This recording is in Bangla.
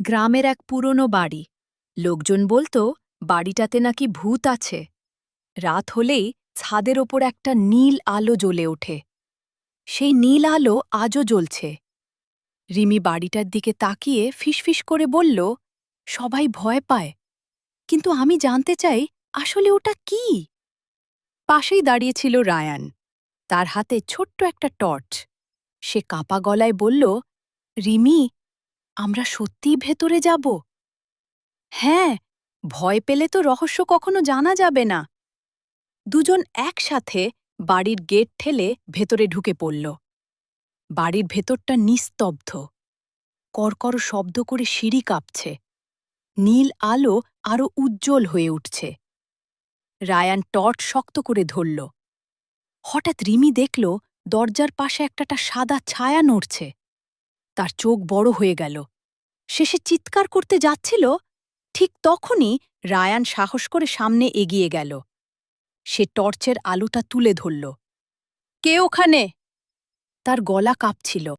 গ্রামের এক পুরনো বাড়ি। লোকজন বলতো বাড়িটাতে নাকি ভূত আছে। রাত হলেই ছাদের ওপর একটা নীল আলো জ্বলে ওঠে। সেই নীল আলো আজও জ্বলছে। রিমি বাড়িটার দিকে তাকিয়ে ফিসফিস করে বলল, সবাই ভয় পায়, কিন্তু আমি জানতে চাই আসলে ওটা কি। পাশেই দাঁড়িয়েছিল রায়ান, তার হাতে ছোট্ট একটা টর্চ। সে কাঁপা গলায় বলল, রিমি, আমরা সত্যিই ভেতরে যাব? হ্যাঁ, ভয় পেলে তো রহস্য কখনো জানা যাবে না। দুজন একসাথে বাড়ির গেট ঠেলে ভেতরে ঢুকে পড়ল। বাড়ির ভেতরটা নিস্তব্ধ, কড়কড় শব্দ করে সিঁড়ি কাঁপছে। নীল আলো আরো উজ্জ্বল হয়ে উঠছে। রায়ান টর্চ শক্ত করে ধরল। হঠাৎ রিমি দেখল দরজার পাশে একটা সাদা ছায়া নড়ছে। তার চোখ বড় হয়ে গেল। শেষে চিৎকার করতে যাচ্ছিল, ঠিক তখনই রায়ান সাহস করে সামনে এগিয়ে গেল। সে টর্চের আলোটা তুলে ধরল। কে ওখানে? তার গলা কাঁপছিল।